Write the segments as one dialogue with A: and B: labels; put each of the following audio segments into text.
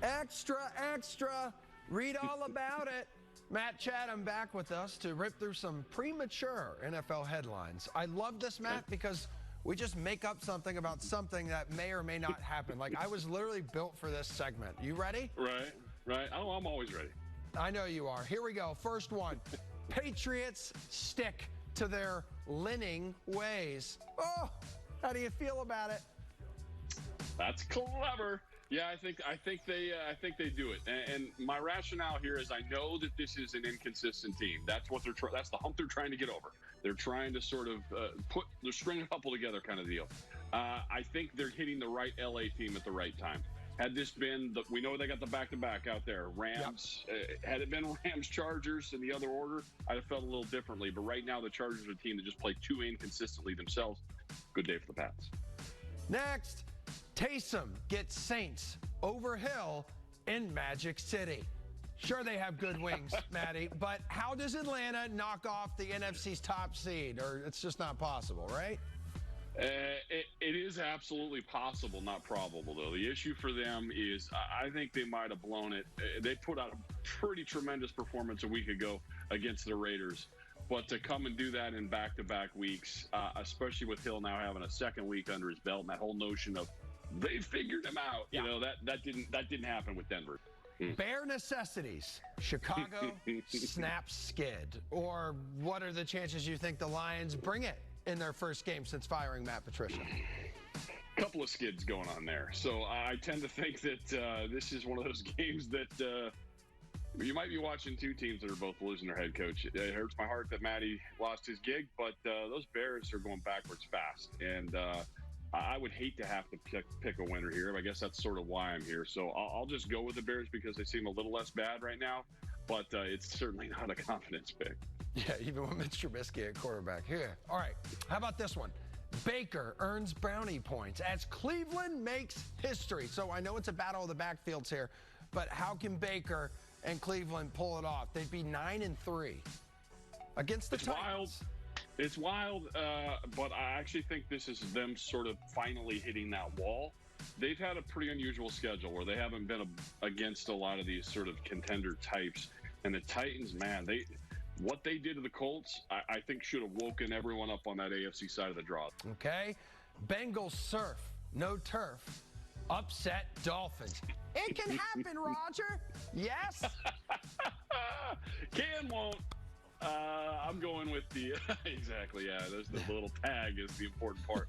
A: Extra, extra. Read all about it. Matt Chatham back with us to rip through some premature NFL headlines. I love this, Matt, because we just make up something about something that may or may not happen. Like, I was literally built for this segment. You ready?
B: Right. Oh, I'm always ready.
A: I know you are. Here we go. First one. Patriots stick to their LYNNING ways. Oh, how do you feel about it?
B: That's clever. Yeah, I think they do it. And my rationale here is I know that this is an inconsistent team. That's what that's the hump they're trying to get over. They're trying to sort of string a couple together kind of deal. I think they're hitting the right LA team at the right time. Had this been we know they got the back-to-back out there, Rams. Yep. Had it been Rams, Chargers in the other order, I'd have felt a little differently. But right now, the Chargers are a team that just play too inconsistently themselves. Good day for the Pats.
A: Next, TAYSOM gets Saints over Hill in Magic City. Sure, they have good wings, Matty, but how does Atlanta knock off the NFC's top seed? Or it's just not possible, right?
B: It is absolutely possible, not probable, though. The issue for them is I think they might have blown it. They put out a pretty tremendous performance a week ago against the Raiders. But to come and do that in back-to-back weeks, especially with Hill now having a second week under his belt, and that whole notion of they figured him out, you know, that didn't happen with Denver.
A: Bare necessities. Chicago snaps skid. Or what are the chances you think the Lions bring it in their first game since firing Matt Patricia?
B: Couple of skids going on there. So I tend to think that this is one of those games that you might be watching two teams that are both losing their head coach. It hurts my heart that Matty lost his gig, but those Bears are going backwards fast. And I would hate to have to pick a winner here. I guess that's sort of why I'm here. So I'll just go with the Bears because they seem a little less bad right now. But it's certainly not a confidence pick.
A: Yeah, even with Mitch Trubisky at quarterback. Here. All right. How about this one? Baker earns brownie points as Cleveland makes history. So I know it's a battle of the backfields here, but how can Baker and Cleveland pull it off? They'd be 9-3 against the Titans.
B: It's wild, but I actually think this is them sort of finally hitting that wall. They've had a pretty unusual schedule where they haven't been against a lot of these sort of contender types. And the Titans, man, what they did to the Colts, I think should have woken everyone up on that AFC side of the draw.
A: Okay. Bengals surf, no turf, upset Dolphins. It can happen, Roger. Yes?
B: Can, won't. I'm going with the exactly. Yeah, there's the little tag is the important part.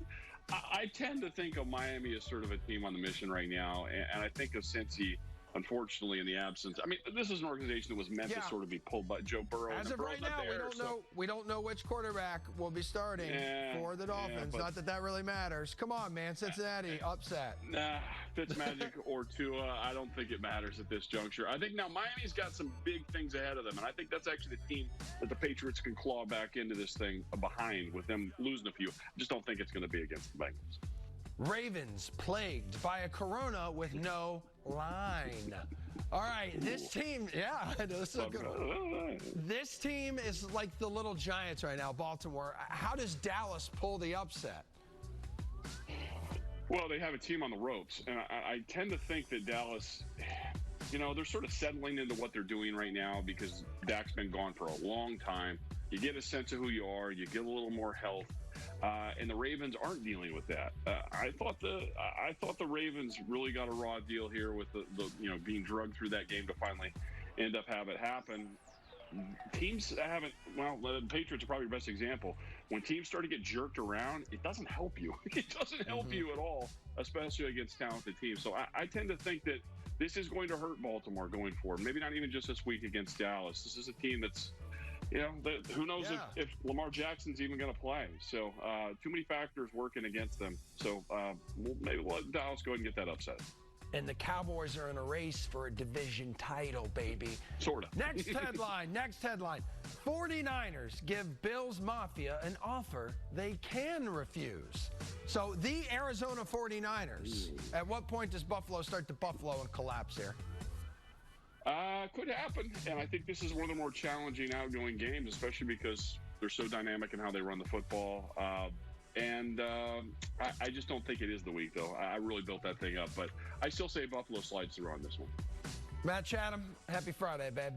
B: I tend to think of Miami as sort of a team on the mission right now, and I think of Cincy, unfortunately, in the absence. I mean, this is an organization that was meant to sort of be pulled by Joe Burrow.
A: As of right now, we don't know which quarterback will be starting for the Dolphins. Not that that really matters. Come on, man, Cincinnati upset.
B: Nah, Fitzmagic or Tua, I don't think it matters at this juncture. I think now Miami's got some big things ahead of them, and I think that's actually the team that the Patriots can claw back into this thing behind with them losing a few. I just don't think it's going to be against the Bengals.
A: Ravens plagued by a corona with no line. All right, this team, this is a good one. This team is like the little Giants right now, Baltimore. How does Dallas pull the upset?
B: Well, they have a team on the ropes, and I tend to think that Dallas, you know, they're sort of settling into what they're doing right now because Dak's been gone for a long time. You get a sense of who you are. You get a little more health. And the Ravens aren't dealing with that. I thought the Ravens really got a raw deal here with the being drugged through that game to finally end up have it happen. Teams haven't. Well, the Patriots are probably the best example. When teams start to get jerked around, it doesn't help you. It doesn't help you at all, especially against talented teams. So I tend to think that this is going to hurt Baltimore going forward. Maybe not even just this week against Dallas. This is a team that's, who knows if Lamar Jackson's even going to play. So too many factors working against them. So maybe we'll let Dallas go ahead and get that upset.
A: And the Cowboys are in a race for a division title, baby.
B: Sort of.
A: Next headline. 49ers give Bills Mafia an offer they can refuse. So the Arizona 49ers, at what point does Buffalo start to Buffalo and collapse here?
B: Could happen, and I think this is one of the more challenging outgoing games, especially because they're so dynamic in how they run the football. And I just don't think it is the week, though. I really built that thing up. But I still say Buffalo slides through on this one.
A: Matt Chatham, happy Friday, babe.